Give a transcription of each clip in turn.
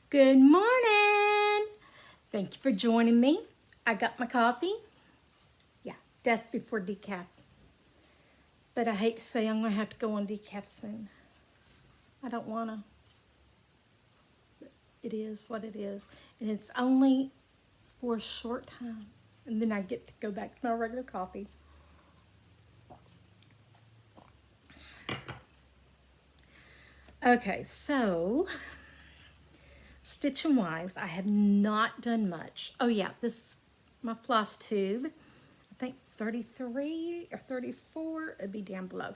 Good morning. Thank you for joining me. I got my coffee. Yeah, death before decaf. But I hate to say I'm going to have to go on decaf soon. I don't want to. It is what it is. And it's only for a short time. And then I get to go back to my regular coffee. Okay, so stitching wise, I have not done much. Oh yeah, this is my floss tube. I think 33 or 34, it'd be down below.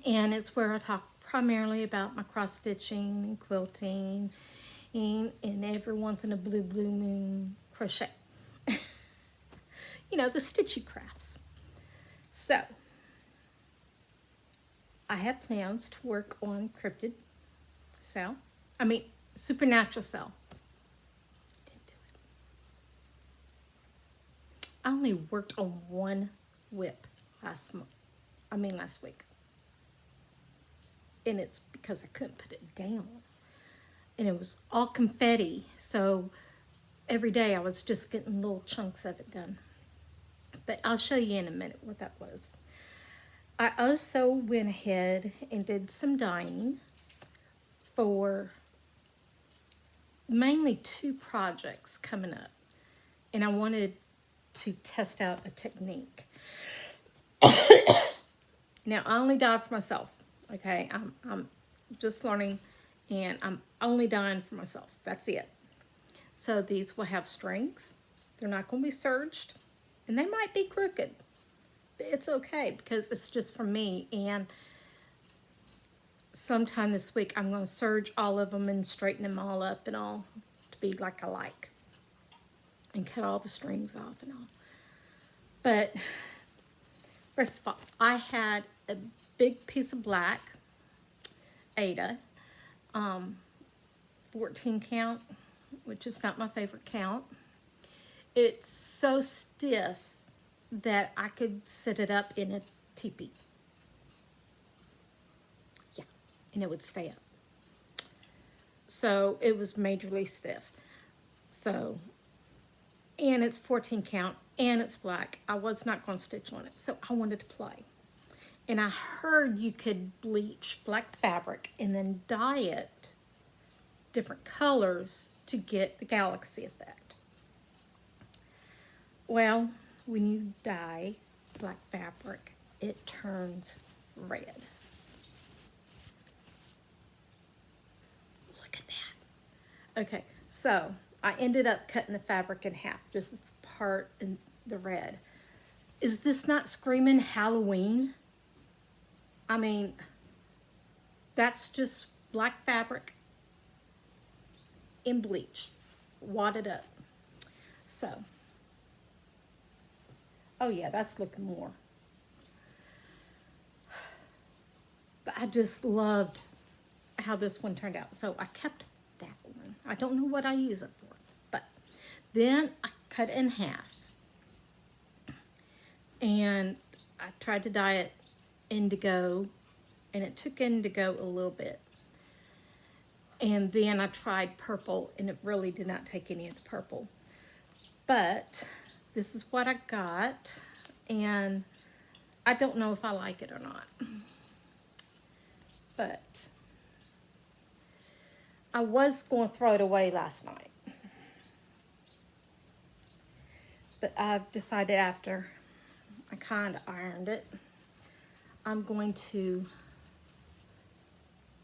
And it's where I talk primarily about my cross stitching and quilting and every once in a blue moon crochet. You know, the stitchy crafts. So, I have plans to work on cryptid cell. Supernatural cell. Didn't do it. I only worked on one whip last week. And it's because I couldn't put it down. And it was all confetti, so every day I was just getting little chunks of it done. But I'll show you in a minute what that was. I also went ahead and did some dyeing for mainly two projects coming up. And I wanted to test out a technique. Now, I only dye for myself, okay? I'm just learning, and I'm only dyeing for myself. That's it. So these will have strings. They're not going to be serged, and they might be crooked. But it's okay because it's just for me. And sometime this week, I'm going to serge all of them and straighten them all up and all to be like alike, and cut all the strings off and all. But first of all, I had a big piece of black HAED, 14 count, which is not my favorite count. It's so stiff that I could set it up in a teepee. Yeah, and it would stay up. So it was majorly stiff. So, and it's 14 count, and it's black. I was not going to stitch on it, so I wanted to play. And I heard you could bleach black fabric and then dye it different colors to get the galaxy effect. Well, when you dye black fabric, it turns red. Look at that. Okay, so I ended up cutting the fabric in half. This is the part in the red. Is this not screaming Halloween? I mean, that's just black fabric in bleach, wadded up. So, oh yeah, that's looking more. But I just loved how this one turned out. So I kept that one. I don't know what I use it for, but then I cut it in half. And I tried to dye it indigo, and it took indigo a little bit. And then I tried purple, and it really did not take any of the purple. But this is what I got, and I don't know if I like it or not. But I was going to throw it away last night. But I've decided after I kind of ironed it, I'm going to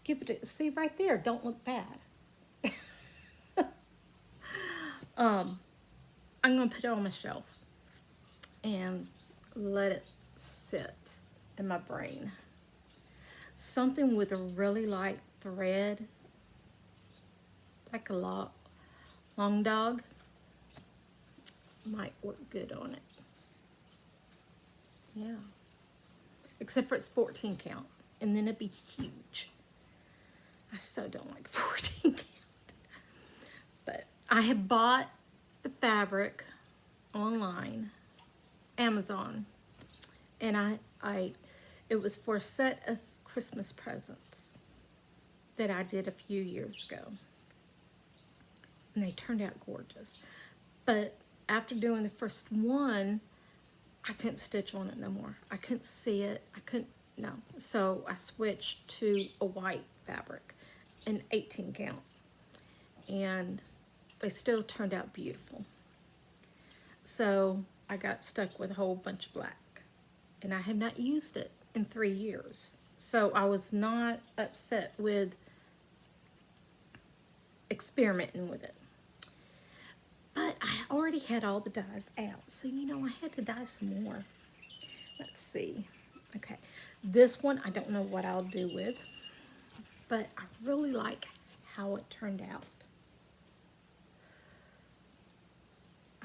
give it a, see right there, don't look bad. I'm going to put it on my shelf and let it sit in my brain. Something with a really light thread, like a long dog, might work good on it. Yeah. Except for it's 14 count, and then it'd be huge. I so don't like 14 count. But I have bought the fabric online, Amazon, and it was for a set of Christmas presents that I did a few years ago. and they turned out gorgeous. But after doing the first one, I couldn't stitch on it no more. I couldn't see it. I couldn't, no. So I switched to a white fabric, an 18 count. And they still turned out beautiful. So I got stuck with a whole bunch of black. And I have not used it in 3 years. So I was not upset with experimenting with it. But I already had all the dyes out. So, you know, I had to dye some more. Let's see. Okay. This one, I don't know what I'll do with. But I really like how it turned out.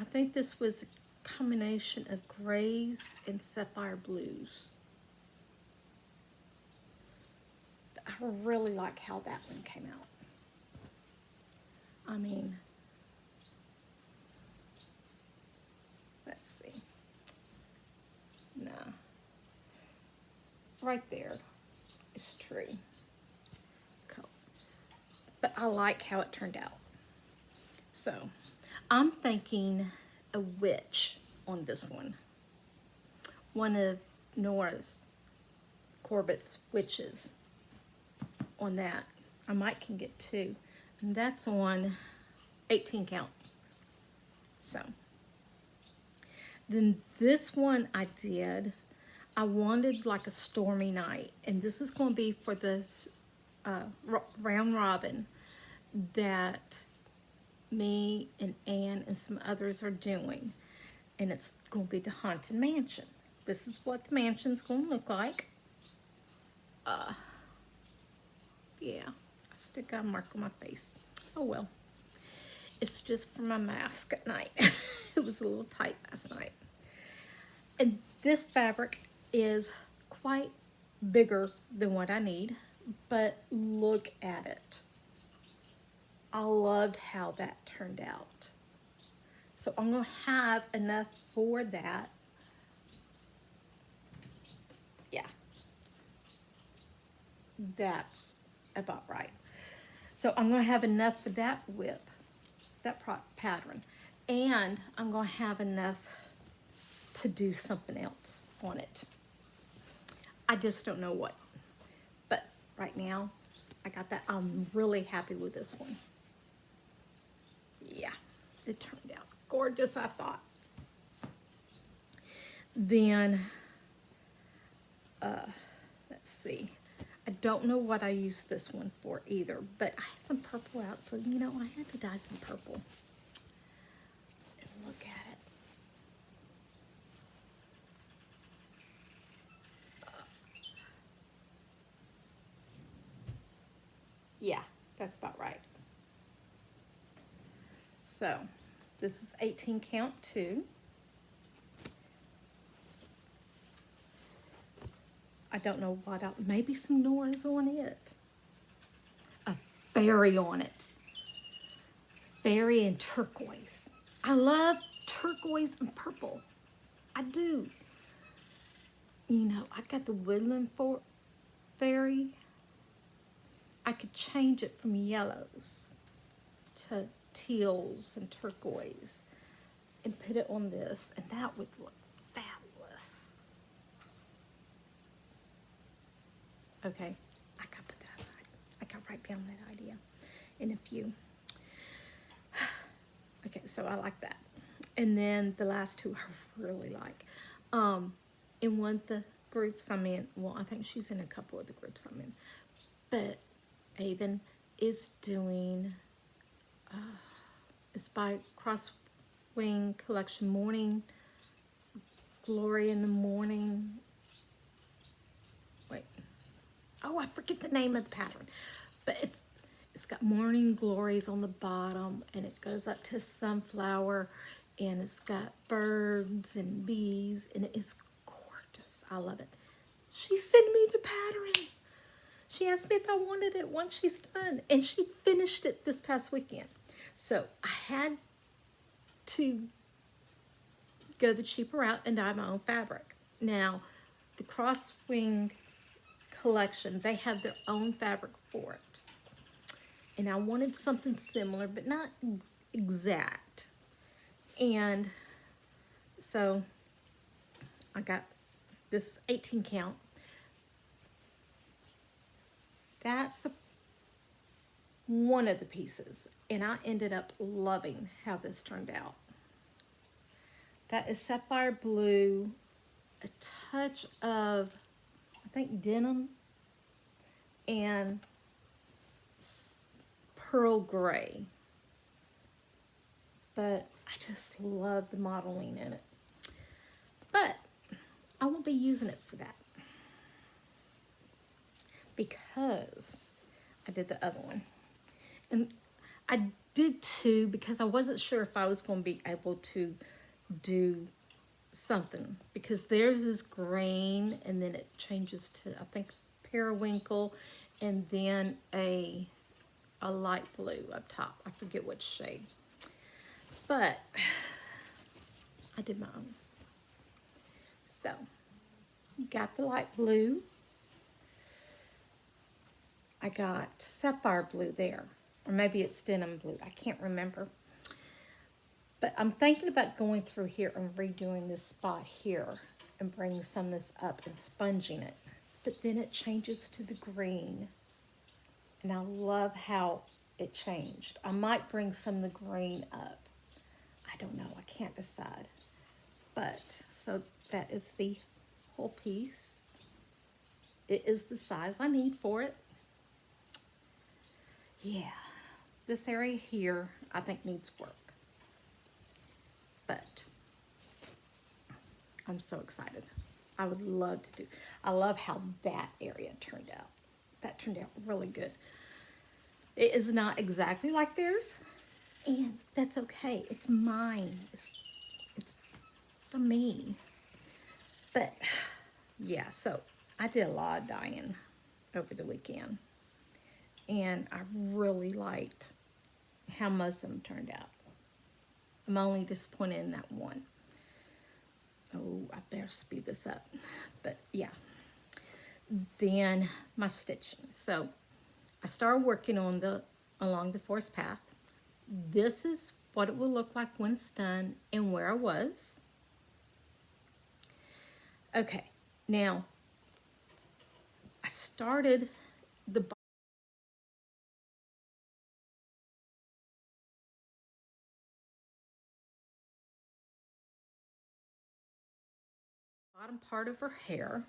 I think this was a combination of grays and sapphire blues. I really like how that one came out. I mean, let's see. No. Right there is true. Cool. But I like how it turned out. So, I'm thinking a witch on this one. One of Nora's Corbett's witches on that. I might can get two. And that's on 18 count. So. Then this one I did. I wanted like a stormy night. And this is going to be for this round robin that me and Ann and some others are doing. And it's going to be the Haunted Mansion. This is what the mansion's going to look like. Yeah, I still got a mark on my face. Oh well. It's just for my mask at night. It was a little tight last night. And this fabric is quite bigger than what I need. But look at it. I loved how that turned out. So I'm going to have enough for that. Yeah. That's about right. So I'm going to have enough for that whip, that pattern. And I'm going to have enough to do something else on it. I just don't know what. But right now, I got that. I'm really happy with this one. Yeah, it turned out gorgeous, I thought. Then, let's see. I don't know what I used this one for either, but I had some purple out, so, you know, I had to dye some purple. And look at it. Yeah, that's about right. So, this is 18 count too. I don't know what else. Maybe some Nora's on it. A fairy on it. Fairy and turquoise. I love turquoise and purple. I do. You know, I got the woodland fairy. I could change it from yellows to teals and turquoise and put it on this, and that would look fabulous. Okay, I gotta put that aside. I gotta write down that idea in a few. Okay, so I like that. And then the last two I really like. In one of the groups I'm in, well, I think she's in a couple of the groups I'm in, but Avon is doing, it's by Crosswing Collection, Morning Glory in the Morning. Wait. Oh, I forget the name of the pattern. But it's got Morning Glories on the bottom, and it goes up to sunflower, and it's got birds and bees, and it is gorgeous. I love it. She sent me the pattern. She asked me if I wanted it once she's done, and she finished it this past weekend. So I had to go the cheaper route and dye my own fabric. Now, the Crosswing Collection, they have their own fabric for it. And I wanted something similar, but not exact. And so I got this 18 count. That's the one of the pieces, and I ended up loving how this turned out. That is sapphire blue, a touch of, I think, denim, and pearl gray. But I just love the modeling in it. But I won't be using it for that, because I did the other one. And I did two because I wasn't sure if I was going to be able to do something, because theirs is green and then it changes to, I think, periwinkle, and then a light blue up top. I forget which shade. But I did my own. So, got the light blue. I got sapphire blue there. Or maybe it's denim blue. I can't remember. But I'm thinking about going through here and redoing this spot here and bringing some of this up and sponging it. But then it changes to the green. And I love how it changed. I might bring some of the green up. I don't know. I can't decide. But, so that is the whole piece. It is the size I need for it. Yeah. This area here, I think, needs work. But I'm so excited. I would love to do. I love how that area turned out. That turned out really good. It is not exactly like theirs, and that's okay. It's mine. It's for me. But yeah, so I did a lot of dyeing over the weekend, and I really liked how most of them turned out. I'm only disappointed in that one. Oh, I better speed this up. But yeah. Then my stitching. So I started working on along the forest path. This is what it will look like when it's done and where I was. Okay, now I started the bottom part of her hair,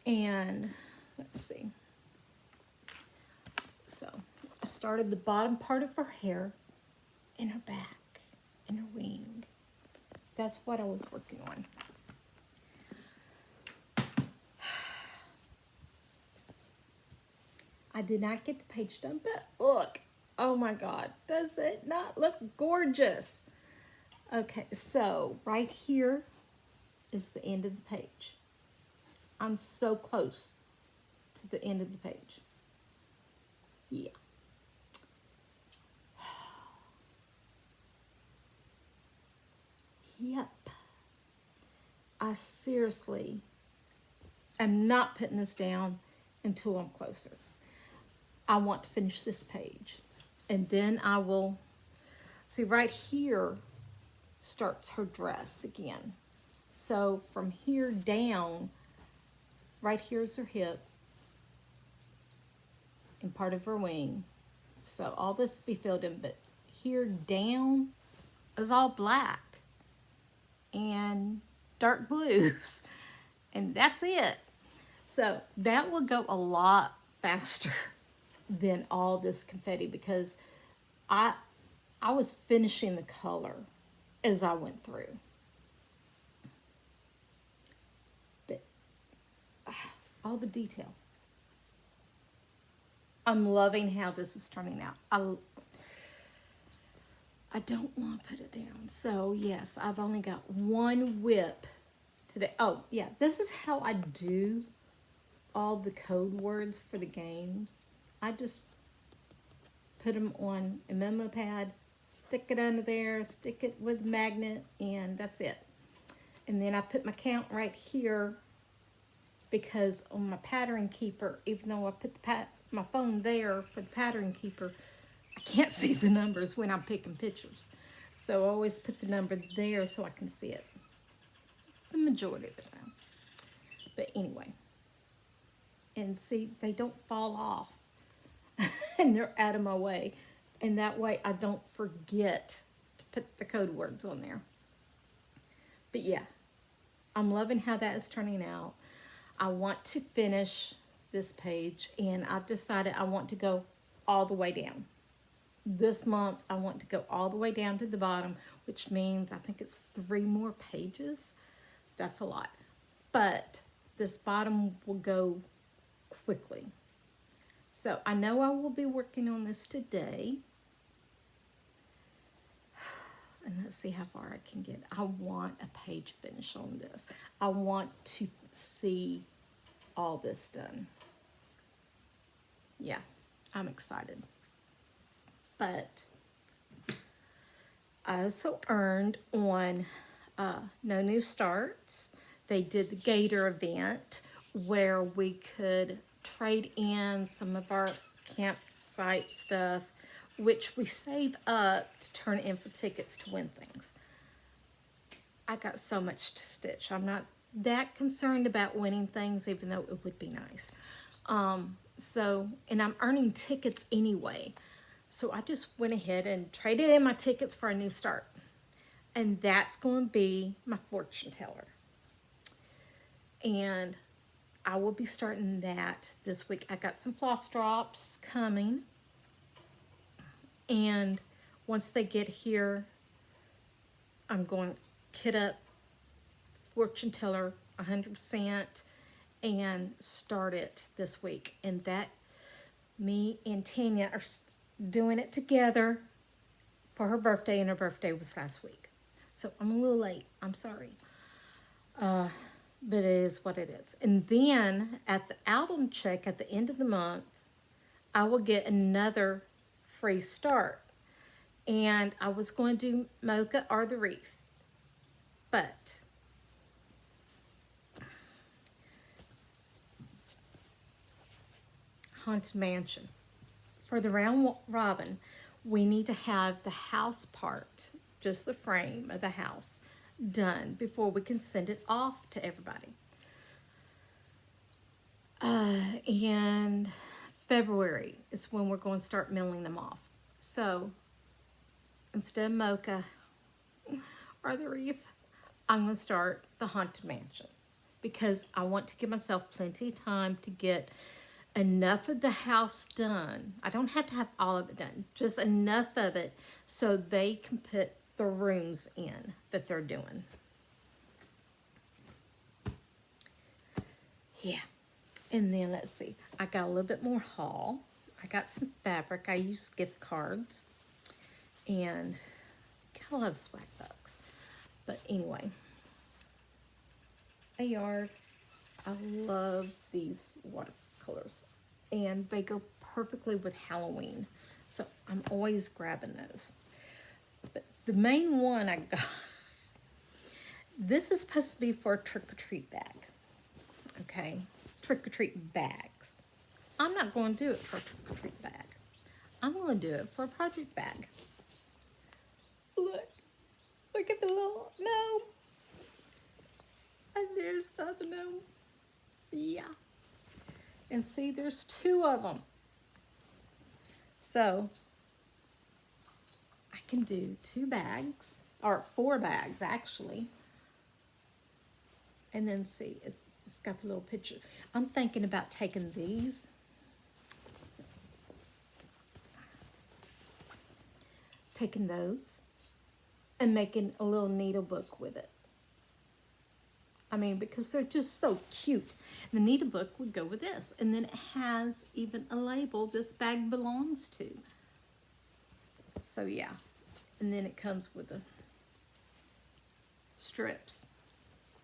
and let's see. So I started the bottom part of her hair and her back and her wing. That's what I was working on. I did not get the page done, but look, oh my God, does it not look gorgeous? Okay, so right here is the end of the page. I'm so close to the end of the page. Yeah. Yep. I seriously am not putting this down until I'm closer. I want to finish this page. And then I will, see right here starts her dress again. So from here down, right here is her hip and part of her wing. So all this will be filled in, but here down is all black and dark blues. And that's it. So that will go a lot faster than all this confetti, because I was finishing the color as I went through. But all the detail. I'm loving how this is turning out. I don't want to put it down. So yes, I've only got one whip today. Oh yeah, this is how I do all the code words for the games. I just put them on a memo pad, stick it under there, stick it with a magnet, and that's it. And then I put my count right here, because on my pattern keeper, even though I put my phone there for the pattern keeper, I can't see the numbers when I'm picking pictures. So I always put the number there so I can see it the majority of the time. But anyway, and see, they don't fall off and they're out of my way. And that way I don't forget to put the code words on there. But yeah, I'm loving how that is turning out. I want to finish this page, and I've decided I want to go all the way down. This month I want to go all the way down to the bottom, which means I think it's 3 more pages. That's a lot. But this bottom will go quickly. So I know I will be working on this today. And let's see how far I can get. I want a page finish on this. I want to see all this done. Yeah, I'm excited. But I also earned on No New Starts. They did the Gator event where we could trade in some of our campsite stuff, which we save up to turn in for tickets to win things. I got so much to stitch. I'm not that concerned about winning things, even though it would be nice. And I'm earning tickets anyway. So I just went ahead and traded in my tickets for a new start. And that's going to be my fortune teller. And I will be starting that this week. I got some floss drops coming. And once they get here, I'm going to kit up fortune teller 100% and start it this week. And that, me and Tanya are doing it together for her birthday, and her birthday was last week. So I'm a little late. I'm sorry. But it is what it is. And then at the album check at the end of the month, I will get another free start. And I was going to do Mocha or the Reef. But Haunted Mansion. For the round robin, we need to have the house part, just the frame of the house, done before we can send it off to everybody. And February is when we're going to start mailing them off. So instead of Mocha or the Reef, I'm going to start the Haunted Mansion because I want to give myself plenty of time to get enough of the house done. I don't have to have all of it done, just enough of it so they can put the rooms in that they're doing. Yeah. And then let's see, I got a little bit more haul. I got some fabric. I used gift cards. And I love swag bucks. But anyway, a yard. I love these watercolors. And they go perfectly with Halloween. So I'm always grabbing those. But the main one I got, this is supposed to be for a trick-or-treat bag. Okay? Trick-or-treat bags. I'm not going to do it for a trick-or-treat bag. I'm going to do it for a project bag. Look at the little gnome. And there's the other gnome. Yeah. And see, there's 2 of them. So I can do 2 bags, or 4 bags actually. And then see, it's got the little picture. I'm thinking about taking these. Taking those and making a little needle book with it. I mean, because they're just so cute. The needle book would go with this. And then it has even a label this bag belongs to. So yeah. And then it comes with the strips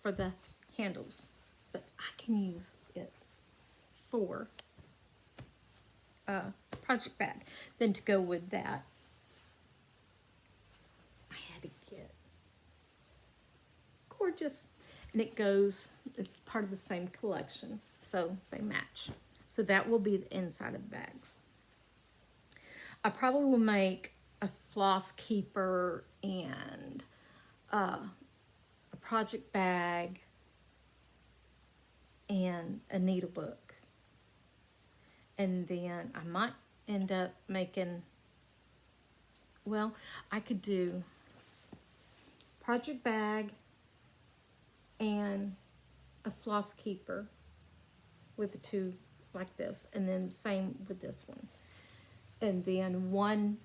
for the handles. But I can use it for a project bag. Then to go with that, I had to get gorgeous. And it goes, it's part of the same collection, so they match. So that will be the inside of the bags. I probably will make a floss keeper and a project bag and a needle book. And then I might end up making, well, I could do project bag and a floss keeper with the two like this, and then same with this one, and then one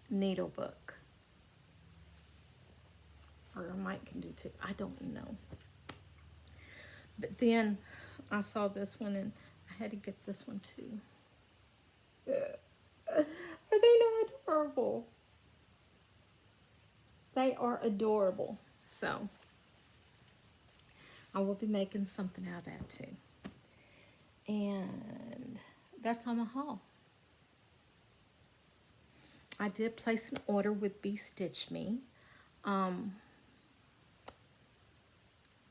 needle book, or I might can do two, I don't know. But then I saw this one and I had to get this one too. Are they not adorable? They are adorable. So I will be making something out of that too. And that's on my haul. I did place an order with BeStitchMe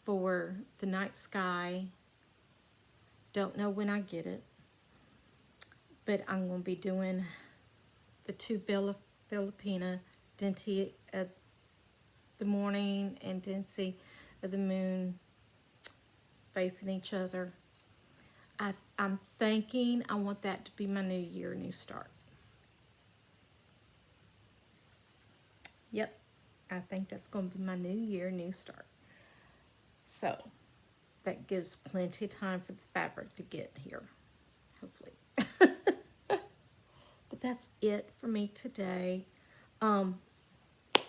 for the night sky. Don't know when I get it, but I'm going to be doing the two Filipina, Dinty at the morning and Dinty of the moon facing each other. I'm thinking I want that to be my new year, new start. Yep, I think that's going to be my new year, new start. So that gives plenty of time for the fabric to get here, hopefully. But that's it for me today. I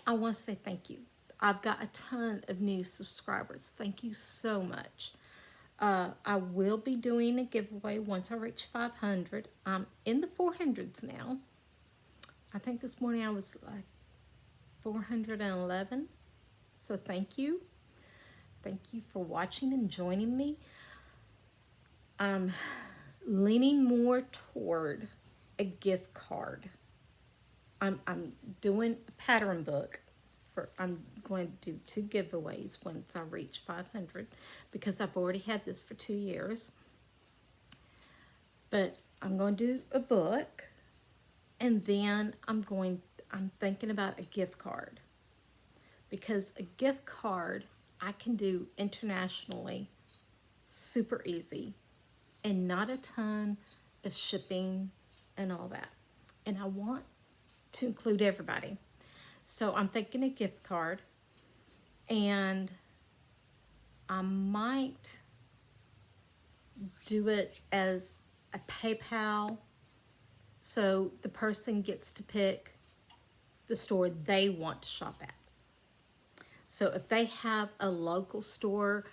want to say thank you. I've got a ton of new subscribers. Thank you so much. I will be doing a giveaway once I reach 500. I'm in the 400s now. I think this morning I was like 411. So thank you. Thank you for watching and joining me. I'm leaning more toward a gift card. I'm doing a pattern book. I'm going to do 2 giveaways once I reach 500 because I've already had this for 2 years. But I'm going to do a book, and then I'm thinking about a gift card, because a gift card I can do internationally super easy and not a ton of shipping and all that. And I want to include everybody. So I'm thinking a gift card, and I might do it as a PayPal, so the person gets to pick the store they want to shop at. So if they have a local store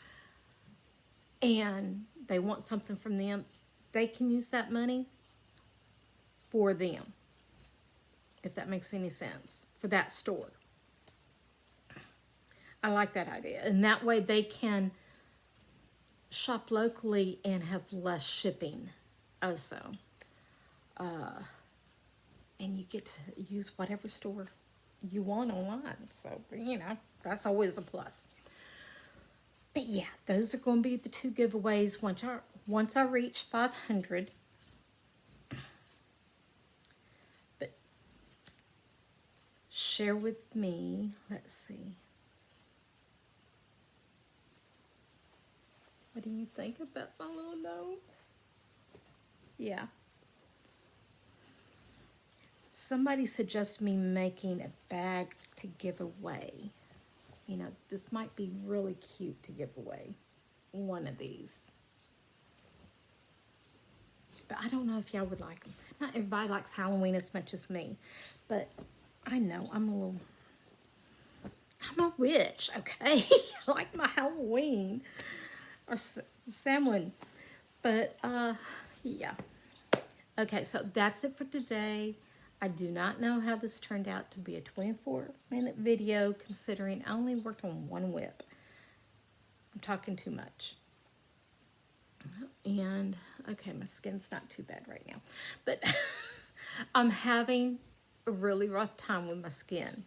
and they want something from them, they can use that money for them, if that makes any sense, for that store. I like that idea. And that way they can shop locally and have less shipping also. And you get to use whatever store you want online. So, you know, that's always a plus. But yeah, those are going to be the 2 giveaways once I reach 500. But share with me, let's see. What do you think about my little notes? Yeah. Somebody suggested me making a bag to give away. You know, this might be really cute to give away. One of these. But I don't know if y'all would like them. Not everybody likes Halloween as much as me. But I know I'm a witch, okay? I like my Halloween. Or Samhain. But, yeah. Okay, so that's it for today. I do not know how this turned out to be a 24-minute video, considering I only worked on 1 whip. I'm talking too much. And, okay, my skin's not too bad right now. But I'm having a really rough time with my skin.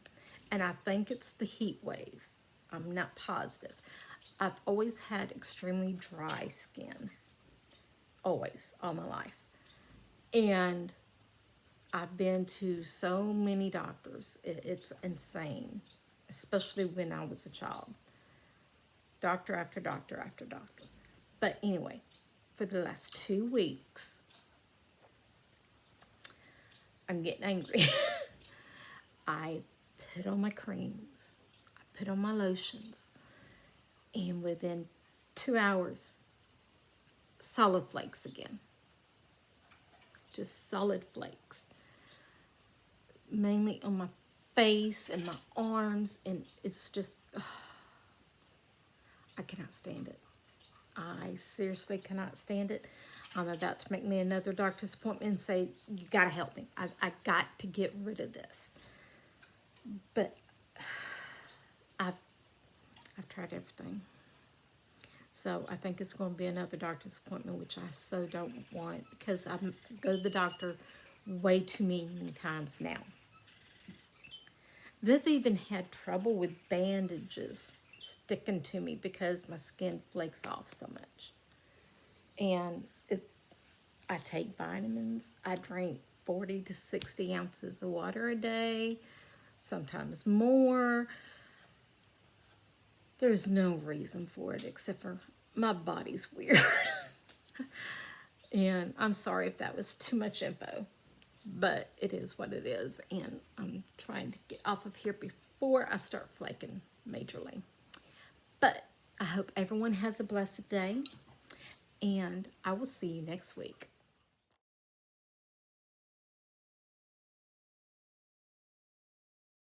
And I think it's the heat wave. I'm not positive. I've always had extremely dry skin. Always, all my life. And I've been to so many doctors. It's insane, especially when I was a child. Doctor after doctor after doctor. But anyway, for the last 2 weeks, I'm getting angry. I put on my creams, I put on my lotions, and within 2 hours, solid flakes again. Just solid flakes. Mainly on my face and my arms, and it's just, I cannot stand it. I seriously cannot stand it. I'm about to make me another doctor's appointment and say, you gotta help me. I got to get rid of this. But I've tried everything. So I think it's going to be another doctor's appointment, which I so don't want, because I go to the doctor way too many times now. They've even had trouble with bandages sticking to me because my skin flakes off so much. And I take vitamins. I drink 40 to 60 ounces of water a day, sometimes more. There's no reason for it except for my body's weird. And I'm sorry if that was too much info, but it is what it is. And I'm trying to get off of here before I start flaking majorly. But I hope everyone has a blessed day, and I will see you next week.